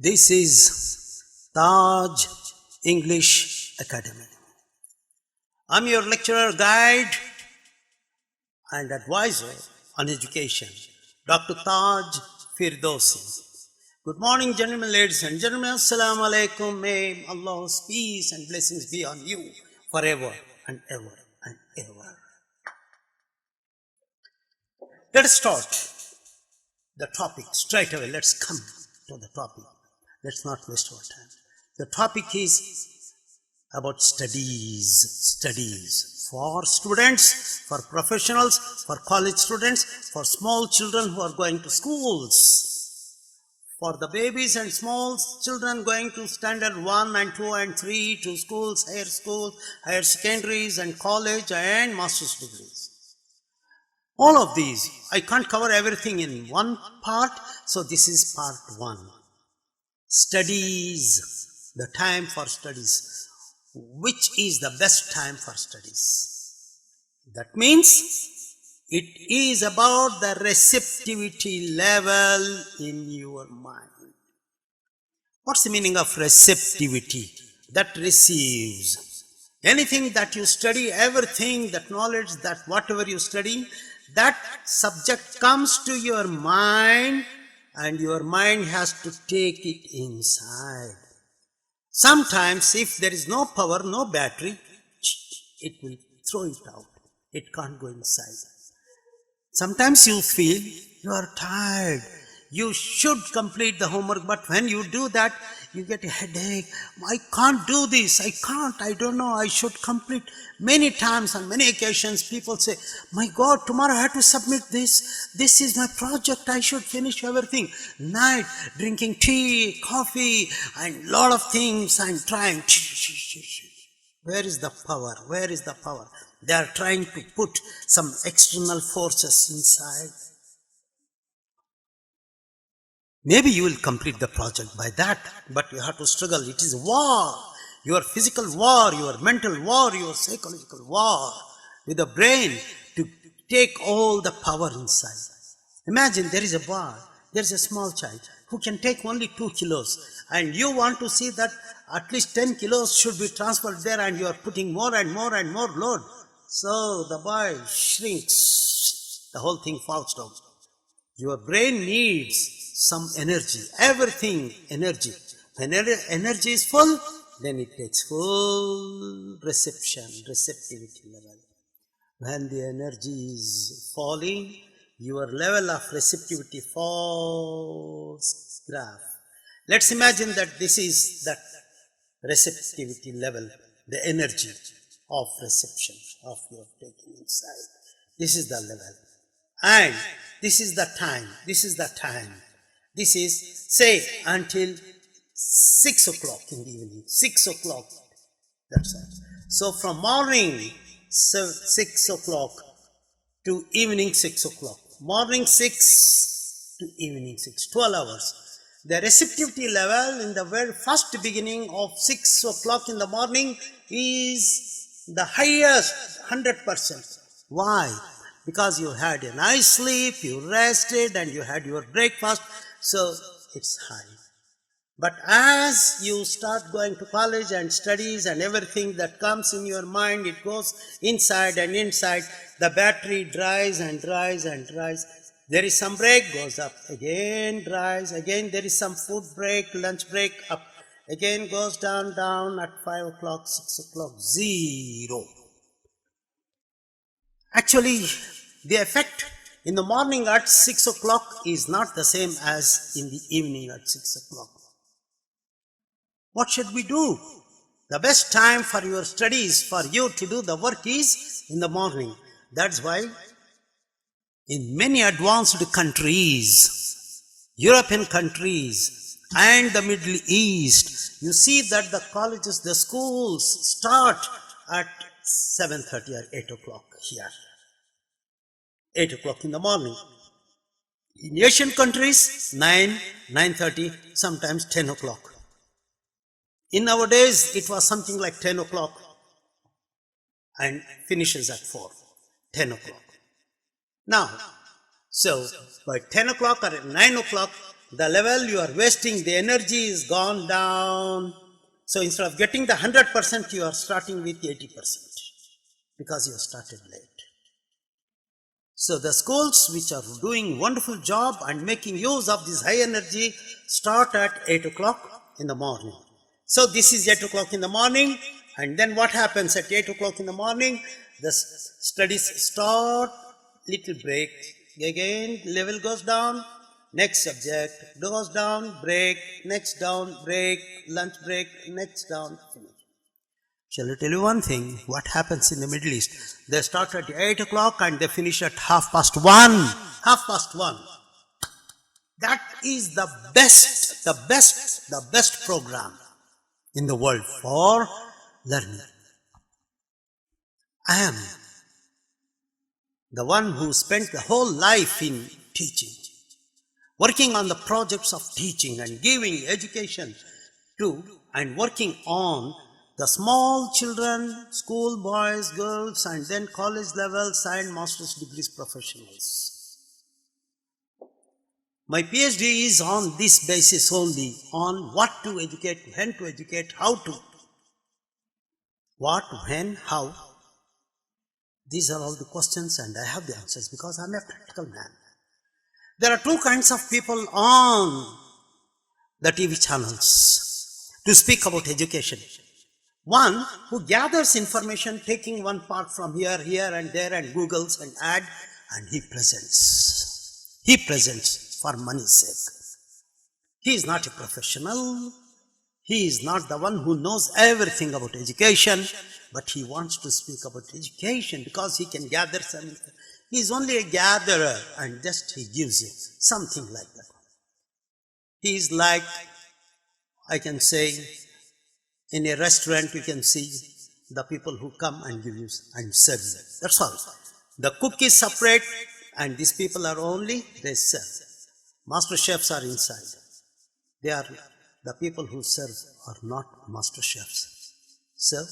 This is Taj English Academy. I'm your lecturer, guide and advisor on education, Dr. Taj Firdousi. Good morning, gentlemen, ladies and gentlemen. Assalamu alaikum. May Allah's peace and blessings be on you forever and ever and ever. Let us start the topic straight away. Let's come to the topic. Let's not waste our time. The topic is about studies for students, for professionals, for college students, for small children who are going to schools, for the babies and small children going to standard 1 and 2 and 3 to schools, higher secondaries and college and master's degrees. All of these, I can't cover everything in one part, so this is part 1. Studies, the time for studies. Which is the best time for studies? That means it is about the receptivity level in your mind. What's the meaning of receptivity? That receives. Anything that you study, everything, that knowledge, that whatever you study, that subject comes to your mind and your mind has to take it inside. Sometimes if there is no power, no battery, it will throw it out. It can't go inside. Sometimes you feel you are tired. You should complete the homework, but when you do that, you get a headache. I can't do this. I don't know. I should complete. Many times, on many occasions, people say, my God, tomorrow I have to submit this. This is my project. I should finish everything. Night, drinking tea, coffee, and lot of things, and trying. Where is the power? Where is the power? They are trying to put some external forces inside. Maybe you will complete the project by that, but you have to struggle. It is war. Your physical war, your mental war, your psychological war with the brain to take all the power inside. Imagine there is a boy, there is a small child who can take only 2 kilos and you want to see that at least 10 kilos should be transferred there and you are putting more and more and more load. So the boy shrinks, the whole thing falls down. Your brain needs some energy, everything energy. When energy is full, then it takes full receptivity level. When the energy is falling, your level of receptivity falls graph. Let's imagine that this is that receptivity level, the energy of reception of your taking inside. This is the level. And this is the time. This is, say, until 6 o'clock in the evening. 6 o'clock. That's it. So from morning 6 o'clock to evening 6 o'clock. Morning 6 to evening 6. 12 hours. The receptivity level in the very first beginning of 6 o'clock in the morning is the highest, 100%. Why? Because you had a nice sleep, you rested, and you had your breakfast. So it's high. But as you start going to college and studies and everything that comes in your mind, it goes inside and inside. The battery dries and dries and dries. There is some break, goes up. Again dries. Again there is some food break, lunch break, up. Again goes down at 5 o'clock, 6 o'clock, 0. Actually, the effect in the morning at 6 o'clock is not the same as in the evening at 6 o'clock. What should we do? The best time for your studies, for you to do the work is in the morning. That's why in many advanced countries, European countries and the Middle East, you see that the colleges, the schools start at 7:30 or 8 o'clock here. 8 o'clock in the morning. In Asian countries, 9, 9:30, sometimes 10 o'clock. In our days, it was something like 10 o'clock and finishes at 4, 10 o'clock. Now, so by 10 o'clock or at 9 o'clock, the level you are wasting, the energy is gone down. So instead of getting the 100%, you are starting with 80% because you started late. So the schools which are doing wonderful job and making use of this high energy start at 8 o'clock in the morning. So this is 8 o'clock in the morning, and then what happens at 8 o'clock in the morning? The studies start, little break, again level goes down, next subject goes down, break, next down, break, lunch break, next down, finish. Shall I tell you one thing? What happens in the Middle East? They start at 8 o'clock and they finish at 1:30. 1:30. That is the best program in the world for learning. I am the one who spent the whole life in teaching, working on the projects of teaching and giving education to and working on the small children, school boys, girls, and then college levels and master's degrees professionals. My PhD is on this basis only, on what to educate, when to educate, how to. What, when, how. These are all the questions and I have the answers because I am a practical man. There are two kinds of people on the TV channels to speak about education. One who gathers information, taking one part from here and there and Googles and add, and he presents. He presents for money's sake. He is not a professional. He is not the one who knows everything about education, but he wants to speak about education because he can gather some. He is only a gatherer and just he gives you something like that. He is like, I can say, in a restaurant you can see the people who come and give you and serve you. That's all. The cook is separate and these people are only, they serve. Master chefs are inside. They are, the people who serve are not master chefs. So,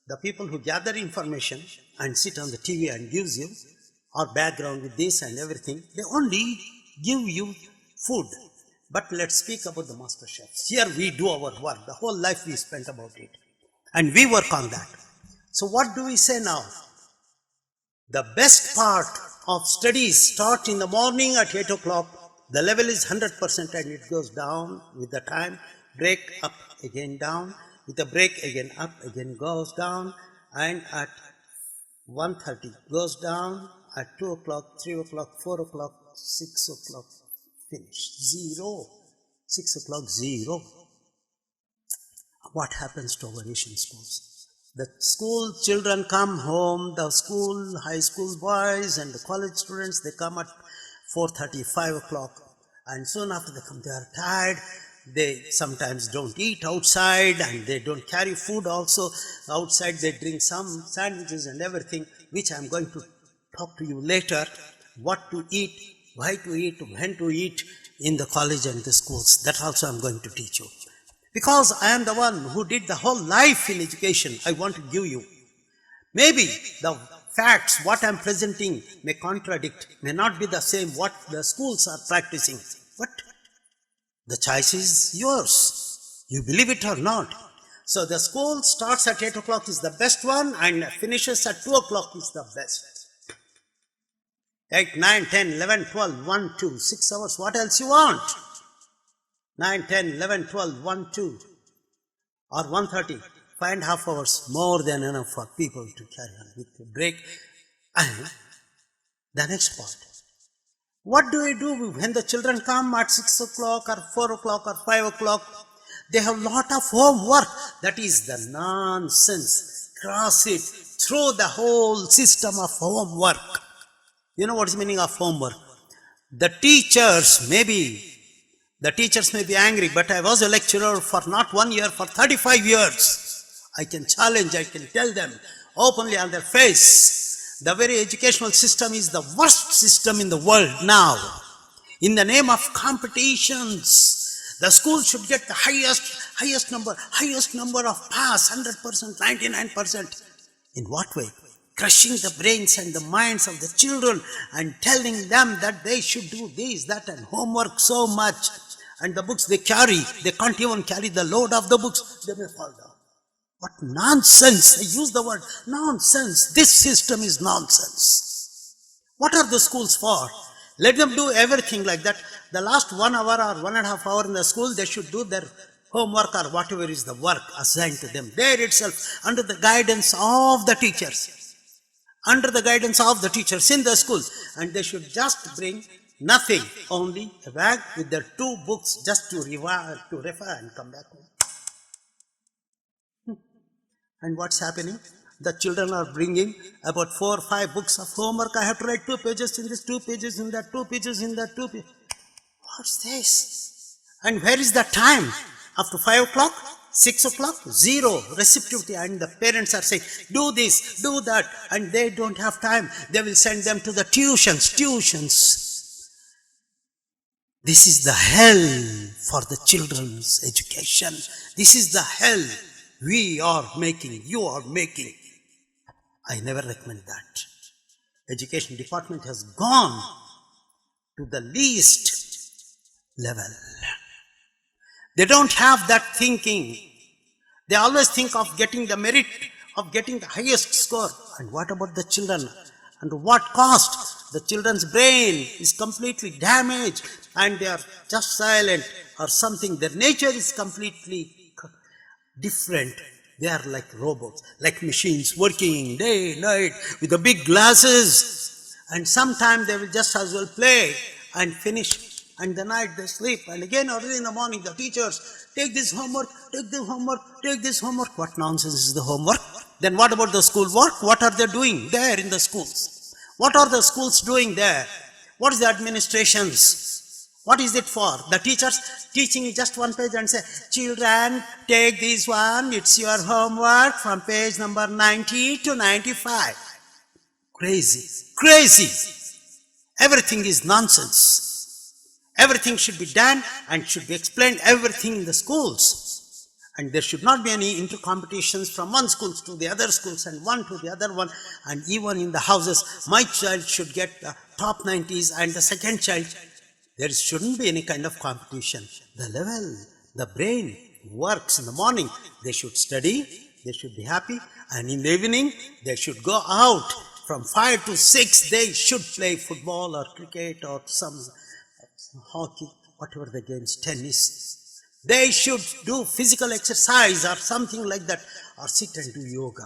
the people who gather information and sit on the TV and gives you or background with this and everything, they only give you food. But let's speak about the master chefs. Here we do our work. The whole life we spent about it. And we work on that. So what do we say now? The best part of studies start in the morning at 8 o'clock. The level is 100% and it goes down with the time. Break, up, again down. With a break, again up, again goes down. And at 1:30 goes down. At 2 o'clock, 3 o'clock, 4 o'clock, 6 o'clock, finish. 0. 6 o'clock, 0. What happens to our Asian schools? The school children come home, the school, high school boys and the college students, they come at 4:30, 5 o'clock. And soon after they come, they are tired. They sometimes don't eat outside and they don't carry food also. Outside they drink some sandwiches and everything, which I am going to talk to you later. What to eat, why to eat, when to eat in the college and the schools. That also I am going to teach you. Because I am the one who did the whole life in education, I want to give you. Maybe the facts, what I am presenting may contradict, may not be the same what the schools are practicing. But the choice is yours. You believe it or not. So the school starts at 8 o'clock is the best one and finishes at 2 o'clock is the best. 8, 9, 10, 11, 12, 1, 2, 6 hours. What else you want? 9, 10, 11, 12, 1, 2 or 1:30. 5.5 hours. More than enough for people to carry on with the break. And the next part. What do we do when the children come at 6 o'clock or 4 o'clock or 5 o'clock? They have lot of homework. That is the nonsense. Cross it. Throw the whole system of homework. You know what is the meaning of homework? The teachers may be angry, but I was a lecturer for not 1 year, for 35 years. I can challenge, I can tell them openly on their face. The very educational system is the worst system in the world now. In the name of competitions, the school should get the highest number of pass, 100%, 99%. In what way? Crushing the brains and the minds of the children and telling them that they should do this, that and homework so much. And the books they carry, they can't even carry the load of the books, they may fall down. What nonsense! I use the word nonsense. This system is nonsense. What are the schools for? Let them do everything like that. The last 1 hour or 1.5 hours in the school, they should do their homework or whatever is the work assigned to them. There itself, under the guidance of the teachers. Under the guidance of the teachers in the school. And they should just bring nothing, only a bag with their 2 books just to refer and come back home. And what's happening? The children are bringing about 4 or 5 books of homework. I have to write 2 pages in this, 2 pages in that, 2 pages in that, 2 pages. What's this? And where is the time? After 5 o'clock? 6 o'clock? Zero. Receptivity. And the parents are saying, do this, do that. And they don't have time. They will send them to the tuitions. This is the hell for the children's education. This is the hell we are making, you are making. I never recommend that. Education department has gone to the least level. They don't have that thinking. They always think of getting the merit, of getting the highest score. And what about the children? And what cost? The children's brain is completely damaged and they are just silent or something. Their nature is completely different. They are like robots, like machines working day, night with the big glasses. And sometimes they will just as well play and finish. And the night they sleep. And again early in the morning the teachers, take this homework, take this homework, take this homework. What nonsense is the homework? Then what about the school work? What are they doing there in the schools? What are the schools doing there? What is the administrations? What is it for? The teachers teaching just 1 page and say, children, take this one, it's your homework from page number 90 to 95. Crazy, crazy. Everything is nonsense. Everything should be done and should be explained, everything in the schools. And there should not be any inter-competitions from one school to the other schools and one to the other one. And even in the houses, my child should get the top 90s and the second child. There shouldn't be any kind of competition. The level, the brain works in the morning. They should study, they should be happy. And in the evening, they should go out. From 5 to 6, they should play football or cricket or some hockey, whatever the games, tennis. They should do physical exercise or something like that, or sit and do yoga,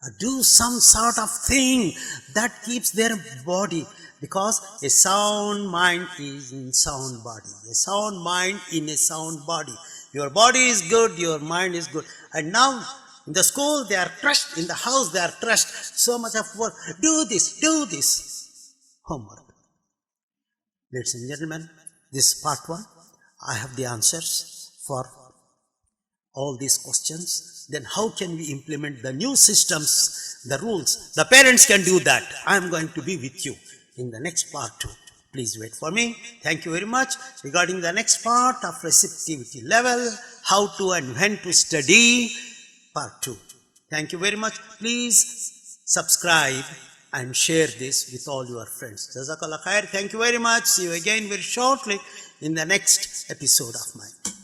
or do some sort of thing that keeps their body, because a sound mind is in sound body. A sound mind in a sound body. Your body is good, your mind is good. And now in the school they are trusted, in the house they are trusted, so much of work. Do this, homework. Ladies and gentlemen, this is part 1. I have the answers for all these questions. Then how can we implement the new systems, the rules? The parents can do that. I am going to be with you in the next part 2. Please wait for me. Thank you very much. Regarding the next part of receptivity level, how to and when to study, part 2. Thank you very much. Please subscribe and share this with all your friends. Jazakallah khair. Thank you very much. See you again very shortly in the next episode of mine.